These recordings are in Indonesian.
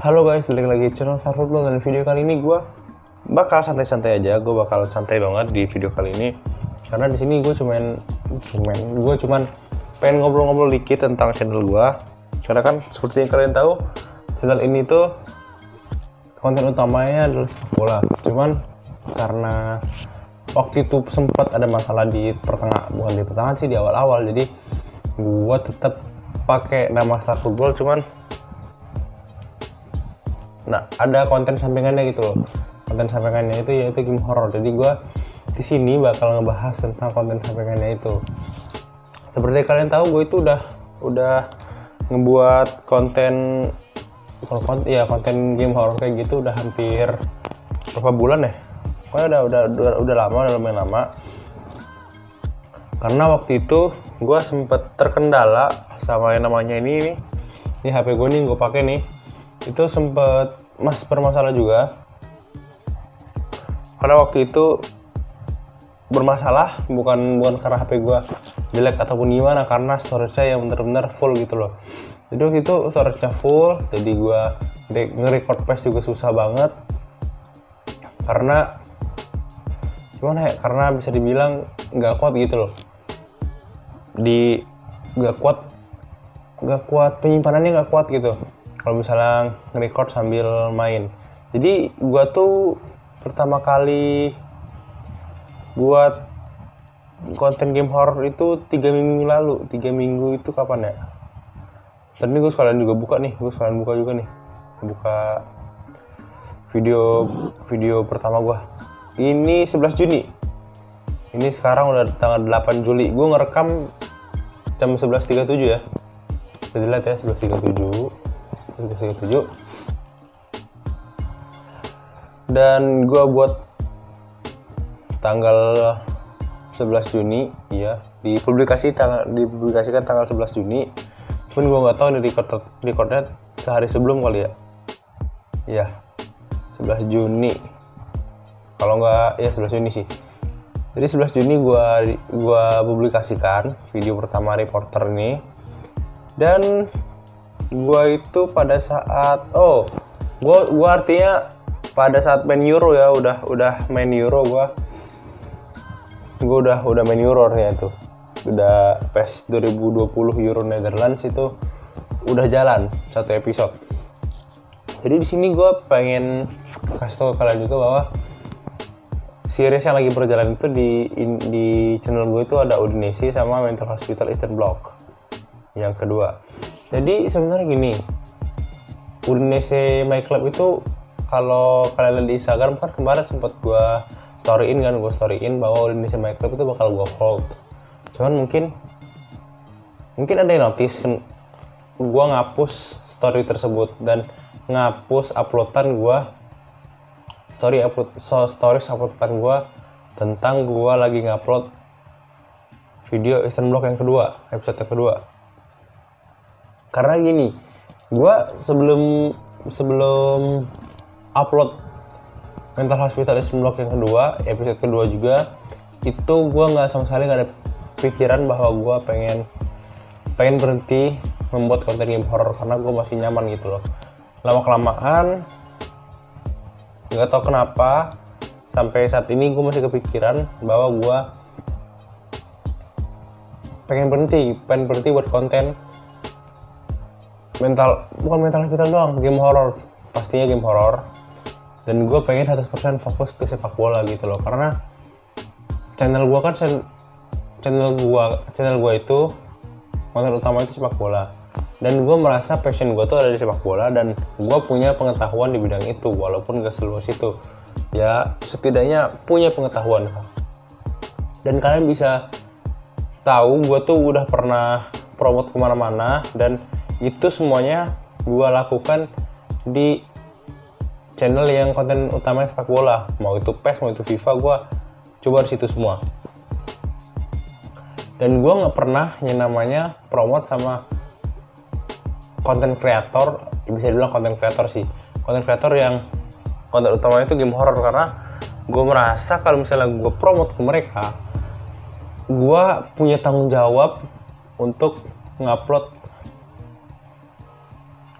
Halo guys, balik lagi channel Star Football. Dan video kali ini gue bakal santai-santai aja. Gue bakal santai banget di video kali ini karena di sini gue cuman pengen ngobrol-ngobrol dikit tentang channel gue. Karena kan seperti yang kalian tahu, channel ini tuh konten utamanya adalah sepak bola. Cuman karena waktu itu sempat ada masalah di pertengahan sih, di awal-awal, jadi gue tetap pakai nama Star Football, cuman ada konten sampingannya gitu loh. Konten sampingannya itu yaitu game horror. Jadi gue di sini bakal ngebahas tentang konten sampingannya itu. Seperti kalian tahu, gue itu udah ngebuat konten game horror kayak gitu udah hampir berapa bulan ya? Pokoknya udah lama, udah lumayan lama. Karena waktu itu gue sempet terkendala sama yang namanya ini HP gue nih, gue pakai nih, itu sempet bermasalah juga. Karena waktu itu bermasalah bukan karena HP gue jelek ataupun gimana, karena storage-nya yang bener-bener full gitu loh. Jadi waktu itu storage-nya full, jadi gue nge-record patch juga susah banget. Karena bisa dibilang nggak kuat gitu loh. Nggak kuat penyimpanannya, nggak kuat gitu kalau misalnya nge-record sambil main. Jadi gua tuh pertama kali buat konten game horror itu 3 minggu lalu. 3 minggu itu kapan ya? Tadi gue sekalian buka juga nih buka video pertama gua. Ini 11 Juni. Ini sekarang udah tanggal 8 Juli. Gue ngerekam jam 11.37 ya. Bisa dilihat ya, 11.37. Dan gue buat tanggal 11 Juni ya, dipublikasikan tanggal 11 Juni. Cuman gue nggak tahu ini recordnya sehari sebelum kali ya. Iya, 11 Juni. Kalau nggak ya 11 Juni sih. Jadi 11 Juni gue publikasikan video pertama reporter ini. Dan gue itu pada saat gue artinya pada saat main Euro ya, udah main Euro, gue udah main Euro ya itu. Udah PES 2020 Euro Netherlands itu udah jalan satu episode. Jadi di sini gue pengen kasih tahu kalian juga bahwa series yang lagi berjalan itu di channel gue itu ada Udinese sama Mental Hospital Eastern Bloc yang kedua. Jadi sebenarnya gini, Udinese My Club itu kalau kalian lihat di Instagram kan kemarin sempat gue storyin bahwa Udinese My Club itu bakal gue hold. Cuman mungkin ada yang notice gue ngapus story tersebut dan ngapus uploadan gue uploadan gue tentang gue lagi ngupload video Eastern Bloc yang kedua, episode yang kedua. Karena gini, gue sebelum upload Mental Hospital Eastern Bloc yang kedua, episode kedua juga, itu gue sama sekali nggak ada pikiran bahwa gue pengen berhenti membuat konten game horror, karena gue masih nyaman gitu loh. Lama-kelamaan nggak tahu kenapa sampai saat ini gue masih kepikiran bahwa gue pengen berhenti buat konten bukan mental hospital doang, game horror, pastinya game horror. Dan gue pengen 100% fokus ke sepak bola gitu loh, karena channel gue itu konten utama itu sepak bola. Dan gue merasa passion gue tuh ada di sepak bola, dan gue punya pengetahuan di bidang itu, walaupun gak seluas itu ya, setidaknya punya pengetahuan. Dan kalian bisa tahu gue tuh udah pernah promote kemana-mana, dan itu semuanya gue lakukan di channel yang konten utamanya sepak bola. Mau itu PES, mau itu FIFA, gue coba di situ semua. Dan gue nggak pernah yang namanya promote sama konten kreator, bisa dibilang konten kreator sih, konten kreator yang konten utamanya itu game horror. Karena gue merasa kalau misalnya gue promote ke mereka, gue punya tanggung jawab untuk ngupload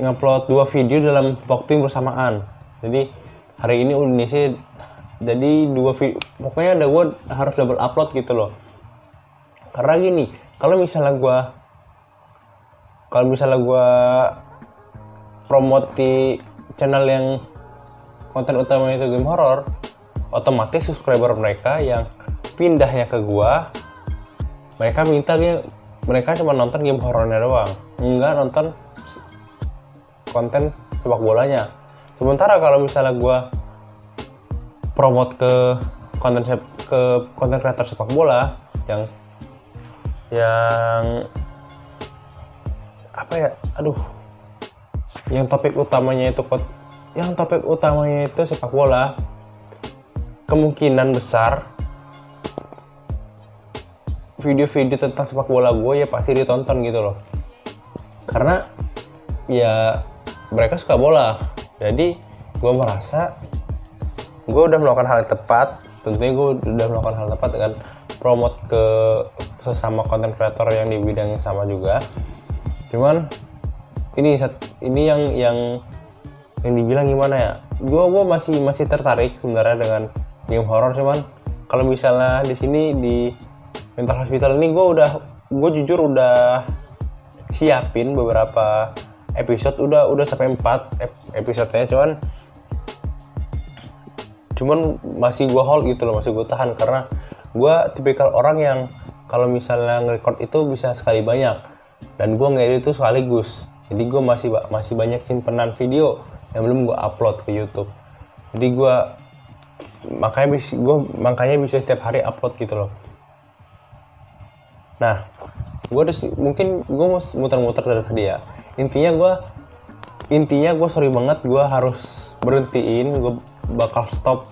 ngupload 2 video dalam waktu yang bersamaan. Jadi hari ini Indonesia, jadi 2 video, pokoknya ada gue harus double upload gitu loh. Karena gini, kalau misalnya gue promote di channel yang konten utamanya itu game horror, otomatis subscriber mereka yang pindahnya ke gua, mereka cuma nonton game horornya doang, nggak nonton konten sepak bolanya. Sementara kalau misalnya gua promote ke konten kreator sepak bola yang apa ya, yang topik utamanya itu sepak bola, kemungkinan besar video-video tentang sepak bola gue ya pasti ditonton gitu loh, karena ya mereka suka bola. Jadi gue merasa gue udah melakukan hal yang tepat. Tentunya gue udah melakukan hal yang tepat dengan promote ke sesama konten kreator yang di bidang yang sama juga. Cuman ini yang dibilang gimana ya, gue masih tertarik sebenarnya dengan game horror. Cuman kalau misalnya di sini di mental hospital ini gue jujur udah siapin beberapa episode, udah sampai 4 episodenya, cuman masih gue hold gitu loh, masih gue tahan, karena gue tipikal orang yang kalau misalnya nge-record itu bisa sekali banyak, dan gue ngedit itu sekaligus. Jadi gue masih banyak simpenan video yang belum gue upload ke YouTube. Jadi makanya bisa setiap hari upload gitu loh. Nah, mungkin gue mau muter-muter dari tadi ya. Intinya gue sorry banget, gue harus berhentiin, gue bakal stop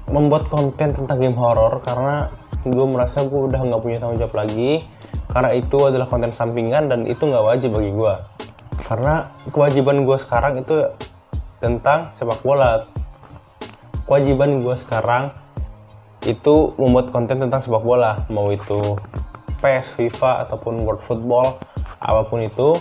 membuat konten tentang game horror karena gue merasa gue udah nggak punya tanggung jawab lagi, karena itu adalah konten sampingan dan itu nggak wajib bagi gue. Karena kewajiban gue sekarang itu tentang sepak bola. Kewajiban gue sekarang itu membuat konten tentang sepak bola, mau itu PES, FIFA ataupun World Football, apapun itu.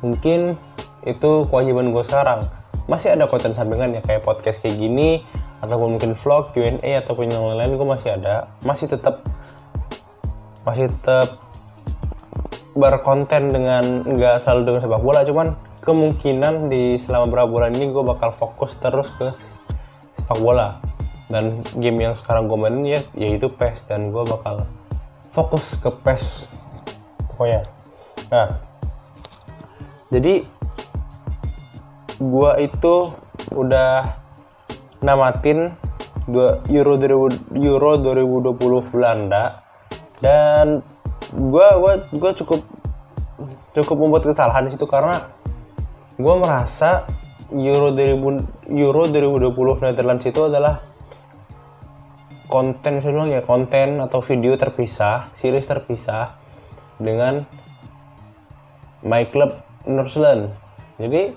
Mungkin itu kewajiban gue sekarang. Masih ada konten sampingan ya kayak podcast kayak gini, ataupun mungkin vlog, Q&A ataupun yang lain-lain, gue masih ada, masih tetap berkonten dengan nggak selalu dengan sepak bola. Cuman kemungkinan di selama beberapa bulan ini gue bakal fokus terus ke sepak bola, dan game yang sekarang gue mainin yaitu PES, dan gue bakal fokus ke PES pokoknya. Nah, jadi gue itu udah namatin Euro 2020 Belanda, dan gue cukup membuat kesalahan di situ karena gue merasa Euro 2020 Netherlands itu adalah konten atau video terpisah, series terpisah dengan My Club Nordsjælland. Jadi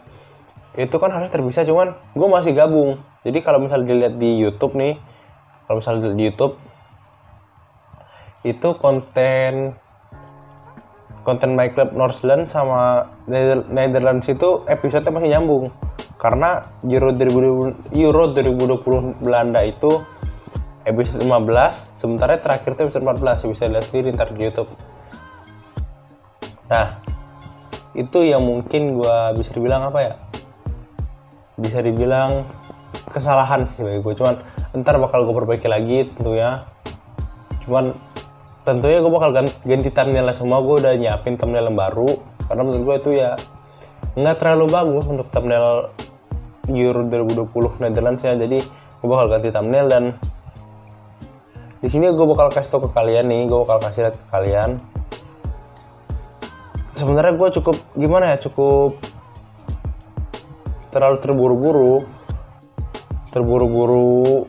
itu kan harus terpisah, cuman gue masih gabung. Jadi kalau misalnya dilihat di YouTube nih, itu konten My Club Nordsjælland sama Netherlands itu episode masih nyambung, karena Euro 2020 Belanda itu episode 15, sementara terakhir itu episode 14, bisa lihat sendiri ntar di YouTube. Nah, itu yang mungkin gue bisa dibilang bisa dibilang kesalahan sih bagi gue. Cuman ntar bakal gue perbaiki lagi tentunya. Tentunya gue bakal ganti thumbnail semua. Gue udah nyiapin thumbnail yang baru, karena menurut gue itu ya nggak terlalu bagus untuk thumbnail Euro 2020 Netherlands ya. Jadi gue bakal ganti thumbnail, dan di sini gue bakal kasih tau ke kalian nih, gue bakal kasih lihat ke kalian. Sebenarnya gue cukup terlalu terburu-buru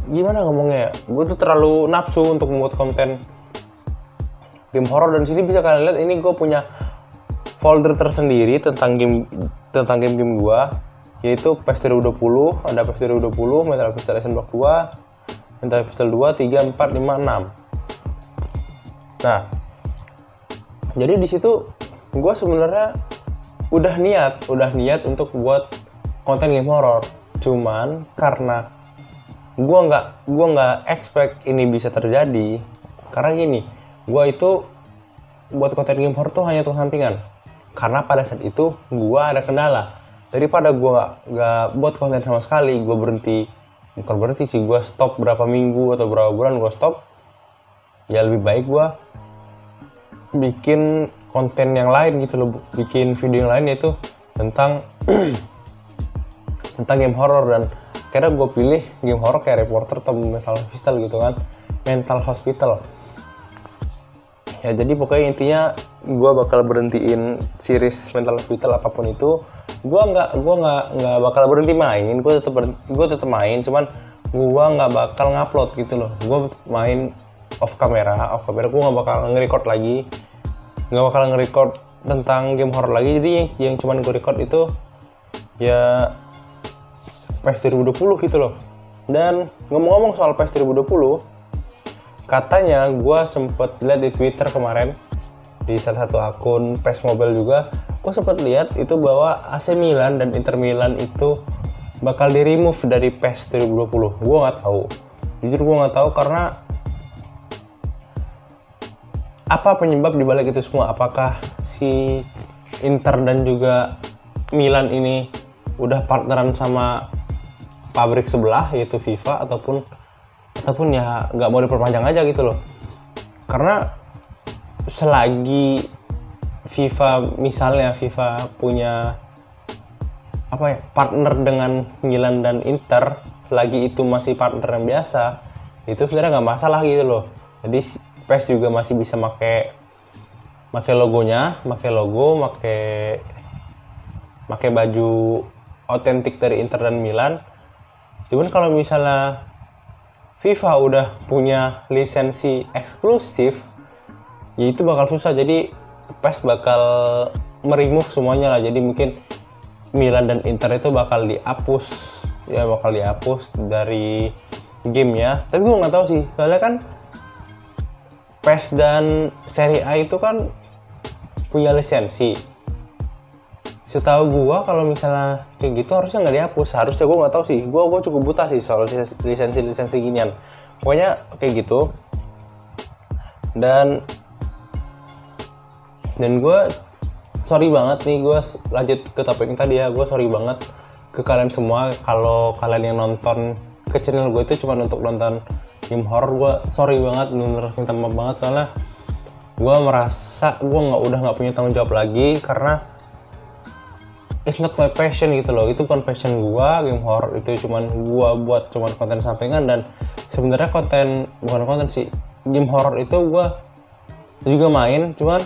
gimana ngomongnya ya, gue tuh terlalu nafsu untuk membuat konten game horror. Dan sini bisa kalian lihat, ini gue punya folder tersendiri tentang game gue, yaitu PES 2020, ada PES 2020, Metal Pistol Action Block 2, Metal Pistol 2, 3, 4, 5, 6. Nah, jadi di situ gue sebenarnya udah niat untuk buat konten game horror, cuman karena gue nggak expect ini bisa terjadi. Karena gini, gue itu buat konten game horror tuh hanya untuk sampingan, karena pada saat itu gue ada kendala. Daripada gue nggak buat konten sama sekali, gue bukan berhenti sih, gue stop berapa minggu atau berapa bulan, gue stop. Ya lebih baik gue bikin konten yang lain gitu loh, bikin video yang lain, yaitu tentang tentang game horror. Dan akhirnya gue pilih game horror kayak Reporter atau Mental Hospital gitu kan, Mental Hospital. Ya jadi pokoknya intinya gue bakal berhentiin series Mental Hospital apapun itu. Gue nggak bakal berhenti main, gue tetap main, cuman gue nggak bakal ngupload gitu loh. Gue main off kamera gue nggak bakal nge-record lagi, nggak bakal nge-record tentang game horror lagi. Jadi yang cuman gue record itu ya PES 2020 gitu loh. Dan ngomong-ngomong soal PES 2020, katanya gue sempet lihat di Twitter kemarin, di salah satu akun PES Mobile juga, gue sempet lihat itu bahwa AC Milan dan Inter Milan itu bakal di-remove dari PES 2020. Gue nggak tahu, jujur gue nggak tahu karena apa penyebab dibalik itu semua. Apakah si Inter dan juga Milan ini udah partneran sama pabrik sebelah yaitu FIFA, ataupun ya nggak mau diperpanjang aja gitu loh. Karena selagi FIFA punya partner dengan Milan dan Inter, selagi itu masih partner yang biasa, itu sebenarnya nggak masalah gitu loh. Jadi PES juga masih bisa make logonya, make baju otentik dari Inter dan Milan. Cuman kalau misalnya FIFA udah punya lisensi eksklusif, ya itu bakal susah. Jadi PES bakal meremove semuanya lah. Jadi mungkin Milan dan Inter itu bakal dihapus dari gamenya. Tapi gue nggak tahu sih, soalnya kan PES dan Serie A itu kan punya lisensi. Setahu gua kalau misalnya kayak gitu harusnya nggak dihapus. Harusnya, gua nggak tahu sih. Gua cukup buta sih soal lisensi ginian. Pokoknya kayak gitu. Dan gua sorry banget nih, gua lanjut ke topik yang tadi ya. Gua sorry banget ke kalian semua kalau kalian yang nonton ke channel gue itu cuma untuk nonton game horror. Gue sorry banget, bener-bener minta maaf banget, soalnya gue merasa gue udah nggak punya tanggung jawab lagi, karena it's not my passion gitu loh. Itu bukan passion gue, game horror itu cuman gue buat konten sampingan. Dan sebenarnya bukan konten sih, game horror itu gue juga main, cuman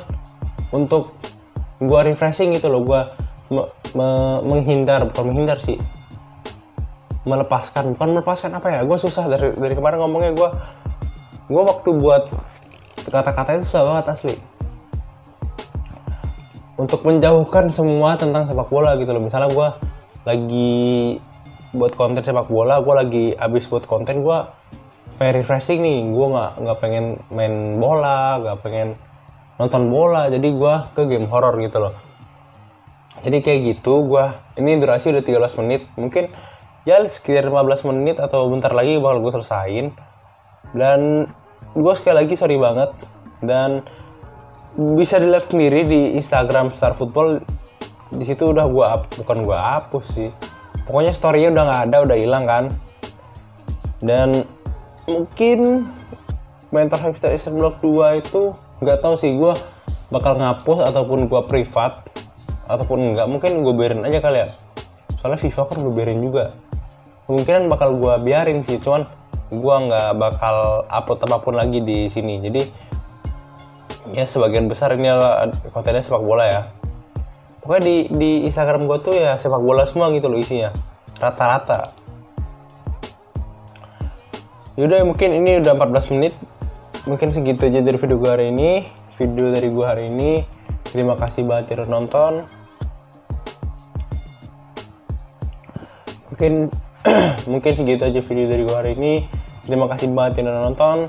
untuk gue refreshing gitu loh. Gue melepaskan apa ya, gue susah dari kemarin ngomongnya. Gue waktu buat kata-kata itu susah banget asli, untuk menjauhkan semua tentang sepak bola gitu loh. Misalnya gue lagi buat konten sepak bola, gue lagi abis buat konten, gue pengen refreshing nih, gue nggak pengen main bola, nggak pengen nonton bola, jadi gue ke game horror gitu loh. Jadi kayak gitu, ini durasi udah 13 menit, mungkin ya sekitar 15 menit atau bentar lagi bakal gue selesain. Dan gue sekali lagi sorry banget, dan bisa dilihat sendiri di Instagram Star Football. Di situ udah bukan gue hapus sih, pokoknya story-nya udah nggak ada, udah hilang kan. Dan mungkin Mental Hospital Eastern Block 2 itu nggak tahu sih, gue bakal ngapus ataupun gue privat ataupun enggak. Mungkin gue biarin aja kali ya, soalnya FIFA kan gue biarin juga. Kemungkinan bakal gue biarin sih, cuman gue nggak bakal upload apapun lagi di sini. Jadi ya sebagian besar ini adalah kontennya sepak bola ya. Pokoknya di Instagram gue tuh ya sepak bola semua gitu loh isinya, rata-rata. Yaudah, mungkin ini udah 14 menit, mungkin segitu aja dari video gue hari ini. Terima kasih banget yang udah nonton. Mungkin segitu aja video dari gue hari ini. Terima kasih banget yang udah nonton.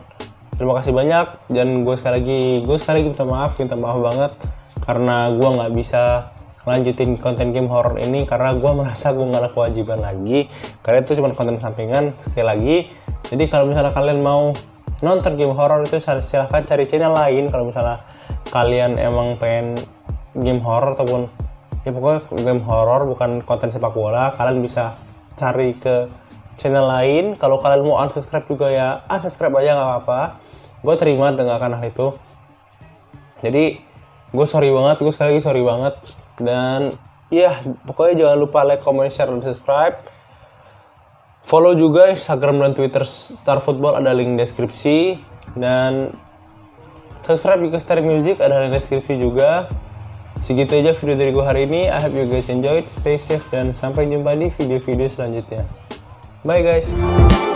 Terima kasih banyak. Dan gue sekali lagi minta maaf banget karena gue nggak bisa lanjutin konten game horror ini karena gue merasa gue nggak ada kewajiban lagi, karena itu cuma konten sampingan. Sekali lagi, jadi kalau misalnya kalian mau nonton game horror itu silahkan cari channel lain. Kalau misalnya kalian emang pengen game horror ataupun ya pokoknya game horror bukan konten sepak bola, kalian bisa cari ke channel lain. Kalau kalian mau unsubscribe juga ya unsubscribe aja, nggak apa-apa, gue terima dengan hal itu. Jadi gue sorry banget, gue sekali lagi sorry banget. Dan ya pokoknya jangan lupa like, comment, share, dan subscribe. Follow juga Instagram dan Twitter Star Football, ada link deskripsi. Dan subscribe juga Star Music, ada link deskripsi juga. Segitu aja video dari gue hari ini. I hope you guys enjoyed, stay safe, dan sampai jumpa di video-video selanjutnya. Bye guys.